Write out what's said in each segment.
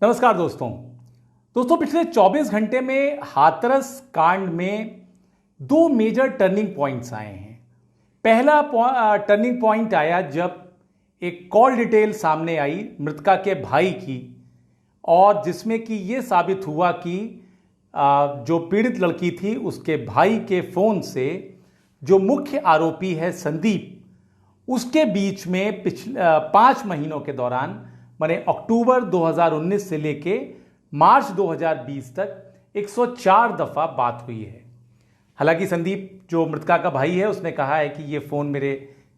नमस्कार दोस्तों पिछले 24 घंटे में हाथरस कांड में दो मेजर टर्निंग पॉइंट्स आए हैं। पहला टर्निंग पॉइंट आया जब एक कॉल डिटेल सामने आई मृतका के भाई की, और जिसमें कि ये साबित हुआ कि जो पीड़ित लड़की थी उसके भाई के फोन से जो मुख्य आरोपी है संदीप, उसके बीच में पिछले 5 महीनों के दौरान माने अक्टूबर 2019 से लेके मार्च 2020 तक 104 दफा बात हुई है। हालांकि संदीप जो मृतका का भाई है उसने कहा है कि ये फ़ोन मेरे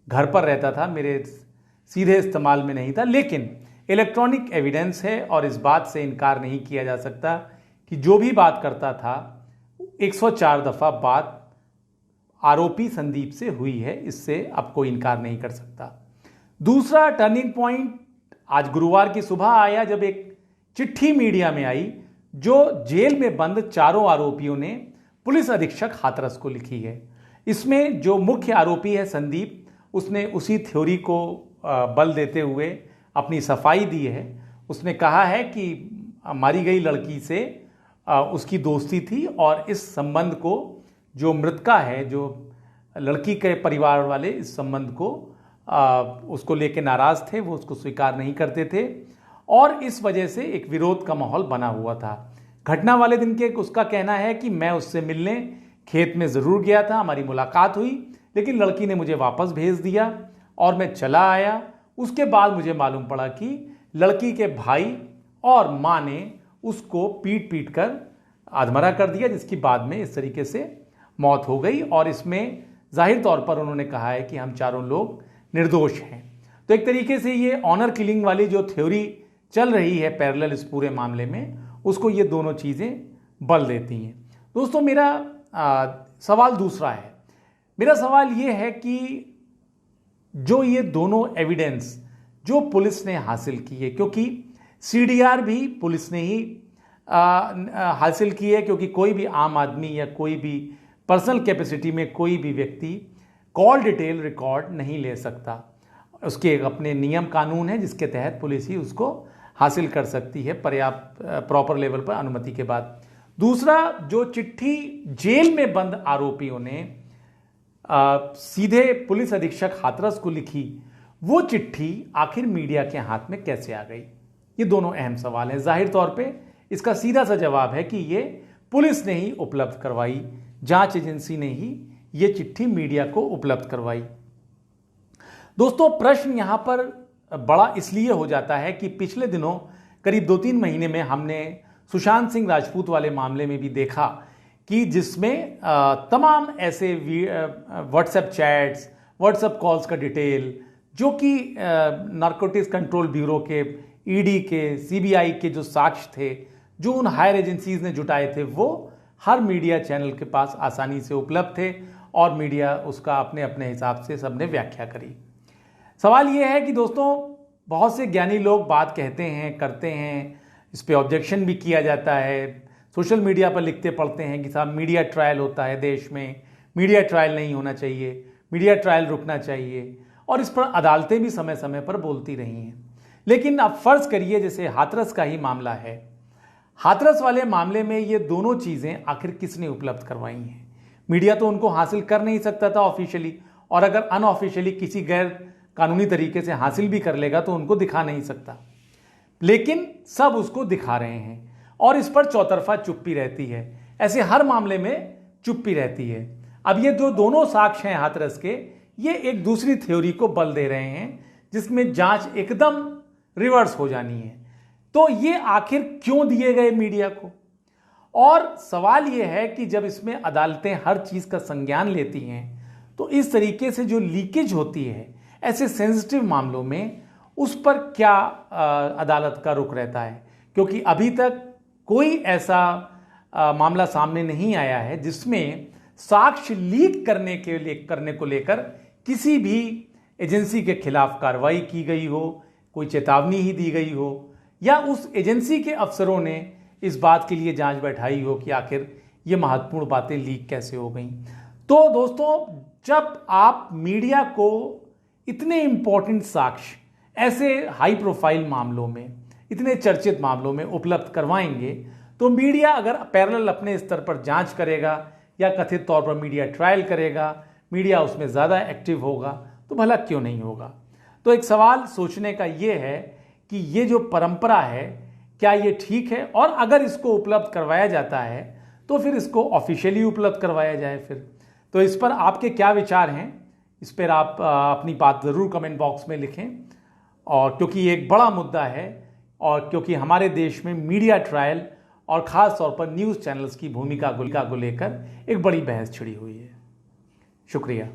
घर पर रहता था, मेरे सीधे इस्तेमाल में नहीं था, लेकिन इलेक्ट्रॉनिक एविडेंस है और इस बात से इनकार नहीं किया जा सकता कि जो भी बात करता था 104 दफा बात आरोपी संदीप से हुई है। इससे अब कोई इनकार नहीं कर सकता। दूसरा टर्निंग पॉइंट आज गुरुवार की सुबह आया जब एक चिट्ठी मीडिया में आई जो जेल में बंद चारों आरोपियों ने पुलिस अधीक्षक हाथरस को लिखी है। इसमें जो मुख्य आरोपी है संदीप, उसने उसी थ्योरी को बल देते हुए अपनी सफाई दी है। उसने कहा है कि मारी गई लड़की से उसकी दोस्ती थी और इस संबंध को जो मृतका है, जो लड़की के परिवार वाले इस संबंध को उसको लेके नाराज थे, वो उसको स्वीकार नहीं करते थे और इस वजह से एक विरोध का माहौल बना हुआ था। घटना वाले दिन के उसका कहना है कि मैं उससे मिलने खेत में ज़रूर गया था, हमारी मुलाकात हुई, लेकिन लड़की ने मुझे वापस भेज दिया और मैं चला आया। उसके बाद मुझे मालूम पड़ा कि लड़की के भाई और माँ ने उसको पीट पीट कर अधमरा कर दिया, जिसकी बाद में इस तरीके से मौत हो गई। और इसमें जाहिर तौर पर उन्होंने कहा है कि हम चारों लोग निर्दोष हैं। तो एक तरीके से ये ऑनर किलिंग वाली जो थ्योरी चल रही है पैरेलल इस पूरे मामले में, उसको ये दोनों चीज़ें बल देती हैं। दोस्तों मेरा सवाल दूसरा है। मेरा सवाल ये है कि जो ये दोनों एविडेंस जो पुलिस ने हासिल की है, क्योंकि सीडीआर भी पुलिस ने ही हासिल की है, क्योंकि कोई भी आम आदमी या कोई भी पर्सनल कैपेसिटी में कोई भी व्यक्ति कॉल डिटेल रिकॉर्ड नहीं ले सकता। उसके एक अपने नियम कानून है जिसके तहत पुलिस ही उसको हासिल कर सकती है पर्याप्त प्रॉपर लेवल पर अनुमति के बाद। दूसरा, जो चिट्ठी जेल में बंद आरोपियों ने सीधे पुलिस अधीक्षक हाथरस को लिखी, वो चिट्ठी आखिर मीडिया के हाथ में कैसे आ गई? ये दोनों अहम सवाल हैं। जाहिर तौर पे इसका सीधा सा जवाब है कि ये पुलिस ने ही उपलब्ध करवाई, जांच एजेंसी ने ही ये चिट्ठी मीडिया को उपलब्ध करवाई। दोस्तों प्रश्न यहां पर बड़ा इसलिए हो जाता है कि पिछले दिनों करीब 2-3 महीने में हमने सुशांत सिंह राजपूत वाले मामले में भी देखा कि जिसमें तमाम ऐसे व्हाट्सएप चैट्स, व्हाट्सएप कॉल्स का डिटेल जो कि नारकोटिक्स कंट्रोल ब्यूरो के, ईडी के, सीबीआई के जो साक्ष्य थे, जो उन हायर एजेंसीज ने जुटाए थे, वो हर मीडिया चैनल के पास आसानी से उपलब्ध थे और मीडिया उसका अपने अपने हिसाब से सबने व्याख्या करी। सवाल यह है कि दोस्तों बहुत से ज्ञानी लोग बात कहते हैं, करते हैं, इस पे ऑब्जेक्शन भी किया जाता है, सोशल मीडिया पर लिखते पढ़ते हैं कि साहब मीडिया ट्रायल होता है देश में, मीडिया ट्रायल नहीं होना चाहिए, मीडिया ट्रायल रुकना चाहिए, और इस पर अदालतें भी समय समय पर बोलती रही हैं। लेकिन अब फर्ज करिए जैसे हाथरस का ही मामला है, हाथरस वाले मामले में ये दोनों चीज़ें आखिर किसने उपलब्ध करवाई हैं? मीडिया तो उनको हासिल कर नहीं सकता था ऑफिशियली, और अगर अनऑफिशियली किसी गैर कानूनी तरीके से हासिल भी कर लेगा तो उनको दिखा नहीं सकता, लेकिन सब उसको दिखा रहे हैं और इस पर चौतरफा चुप्पी रहती है। ऐसे हर मामले में चुप्पी रहती है। अब ये जो दोनों साक्ष्य हैं हाथरस के, ये एक दूसरी थ्योरी को बल दे रहे हैं जिसमें जांच एकदम रिवर्स हो जानी है। तो ये आखिर क्यों दिए गए मीडिया को? और सवाल ये है कि जब इसमें अदालतें हर चीज़ का संज्ञान लेती हैं तो इस तरीके से जो लीकेज होती है ऐसे सेंसिटिव मामलों में, उस पर क्या अदालत का रुख रहता है? क्योंकि अभी तक कोई ऐसा मामला सामने नहीं आया है जिसमें साक्ष्य लीक करने को लेकर किसी भी एजेंसी के खिलाफ कार्रवाई की गई हो, कोई चेतावनी ही दी गई हो, या उस एजेंसी के अफसरों ने इस बात के लिए जांच बैठाई हो कि आखिर ये महत्वपूर्ण बातें लीक कैसे हो गई। तो दोस्तों जब आप मीडिया को इतने इंपॉर्टेंट साक्ष्य ऐसे हाई प्रोफाइल मामलों में इतने चर्चित मामलों में उपलब्ध करवाएंगे, तो मीडिया अगर पैरेलल अपने स्तर पर जांच करेगा या कथित तौर पर मीडिया ट्रायल करेगा, मीडिया उसमें ज़्यादा एक्टिव होगा, तो भला क्यों नहीं होगा। तो एक सवाल सोचने का ये है कि ये जो परंपरा है क्या ये ठीक है, और अगर इसको उपलब्ध करवाया जाता है तो फिर इसको ऑफिशियली उपलब्ध करवाया जाए फिर। तो इस पर आपके क्या विचार हैं, इस पर आप अपनी बात ज़रूर कमेंट बॉक्स में लिखें। और क्योंकि ये एक बड़ा मुद्दा है, और क्योंकि हमारे देश में मीडिया ट्रायल और ख़ास तौर पर न्यूज़ चैनल्स की भूमिका को लेकर एक बड़ी बहस छिड़ी हुई है। शुक्रिया।